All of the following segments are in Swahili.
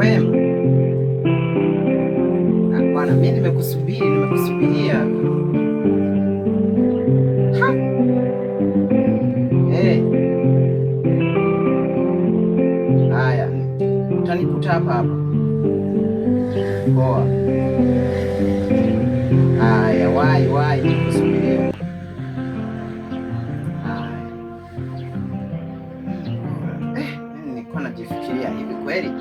Kwema bwana, mimi nimekusubiria. Haya, utanikuta hapa. Poa. Haya, wai nikusubiria. Nilikuwa najifikiria hivi kweli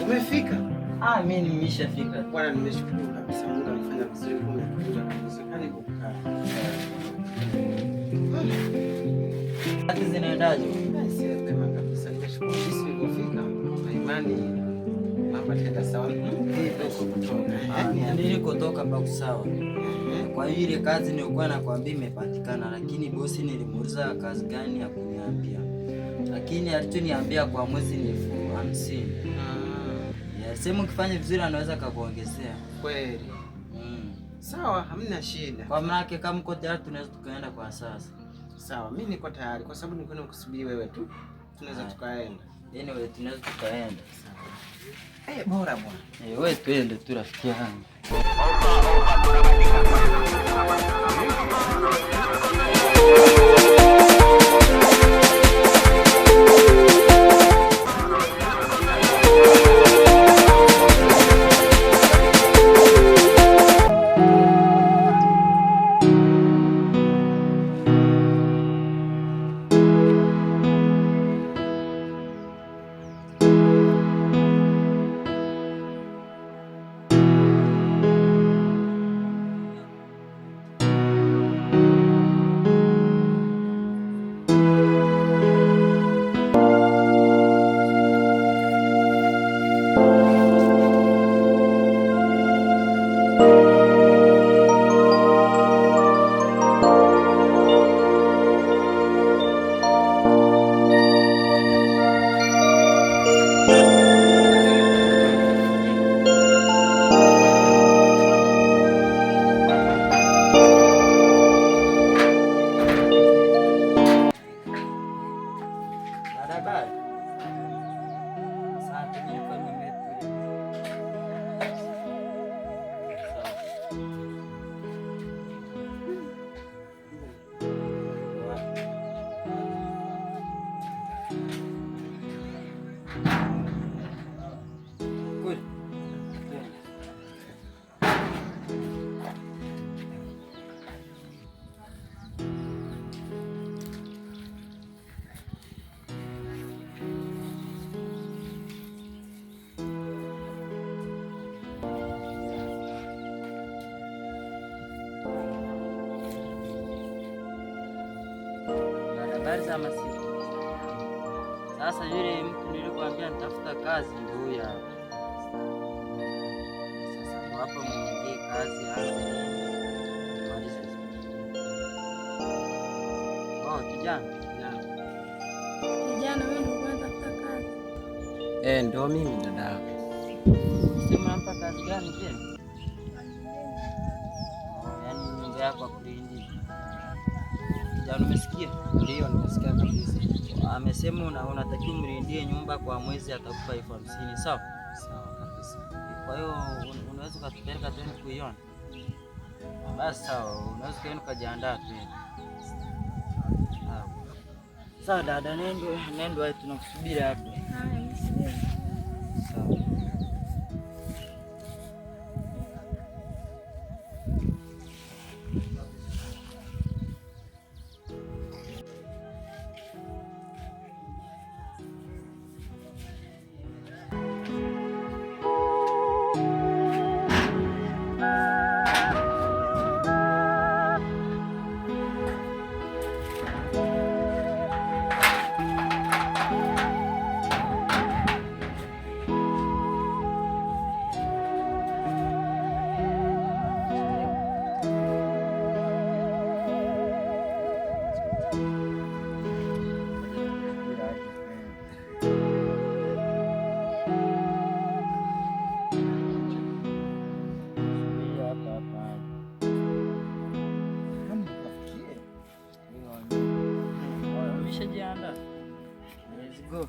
umefika? Mimi nimeshafika. Bwana, nimeshukuru kabisa. Mungu amefanya vizuri kumekuja kabisa. Karibu kaa. Kazi zinaendaje? Sema kabisa. Nimeshukuru jinsi ulivyofika. Na imani mambo yataenda sawa. Nilikotoka pa sawa. Kwa hiyo ile kazi nilikuwa nakwambia imepatikana, lakini bosi nilimuuliza kazi gani ya kuniambia. Lakini alichoniambia kwa mwezi ni 50,000. Sema ukifanya vizuri anaweza kukuongezea. Kweli. Sawa, hamna shida. Kwa maana kama mko tayari tunaweza tukaenda kwa sasa. Sawa, mimi niko tayari kwa sababu nilikuwa nakusubiri wewe tu. Tunaweza tukaenda. Anyway, tunaweza tukaenda. Sawa. Bora bwana. Wewe twende tu rafiki yangu. Za masiku. Sasa yule mtu nilikwambia nitafuta kazi ndio huyo hapa. Sasa hapo mwingie kazi hapo. Maliza. Kijana. Kijana wewe ndio unatafuta kazi? Ndio mimi dada. Sema hapa kazi gani tena? Yaani nyumba yako kulindi. Kijana umesikia? Ndio nimesikia kabisa. Amesema unatakiwa mlindie nyumba kwa mwezi atakupa 50,000, sawa? Sawa kabisa. Kwa hiyo unaweza kutupeleka tena kuiona? Basi sawa, unaweza kwenda kujiandaa tu. Sawa dada, nendo tunakusubiri hapo. Haya, nisubiri. Sawa. go.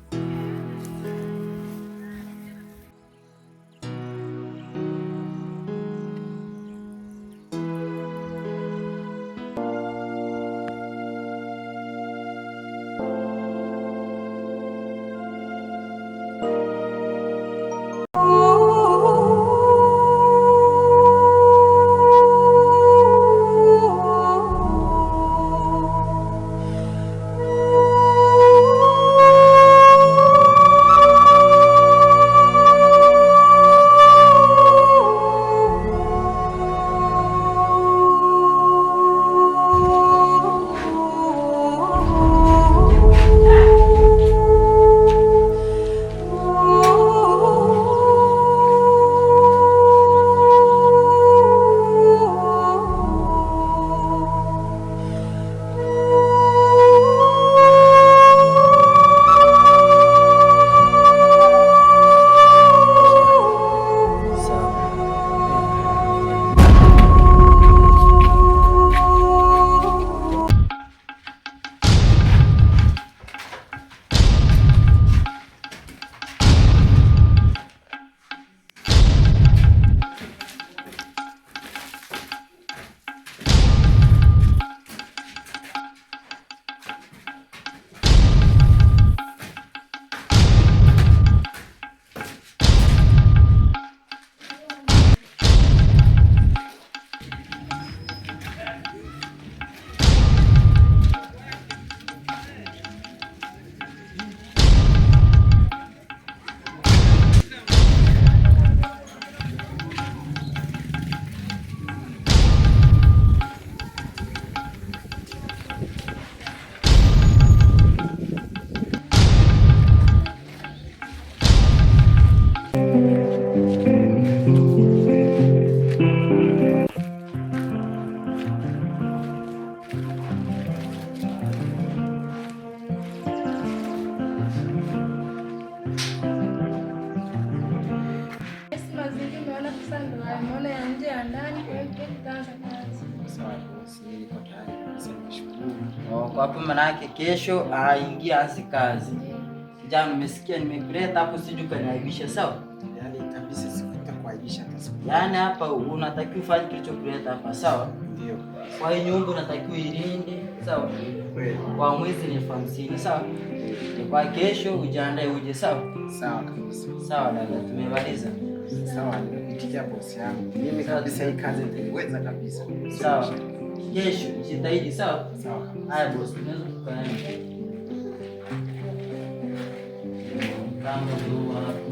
Kwa hapo manake kesho aingia azi kazi. Jana umesikia nimekuleta hapo sije ukaniaibisha sawa? Yaani kabisa sikuaibisha hata siku. Yaani hapa unatakiwa ufanye kilichokuleta hapa sawa? Ndio. Kwa hiyo nyumba unatakiwa ilinde sawa? Kweli. Kwa mwezi ni 50 sawa? Kwa kesho ujiandae uje sawa? Sawa kabisa. Sawa dada, tumemaliza. Sawa, nimekuitikia bosi yangu. Mimi kabisa hii kazi nitaiweza kabisa. Sawa. Kesho jitahidi sawa? Sawa. Haya bosi, unaweza kukaa. Kama ndio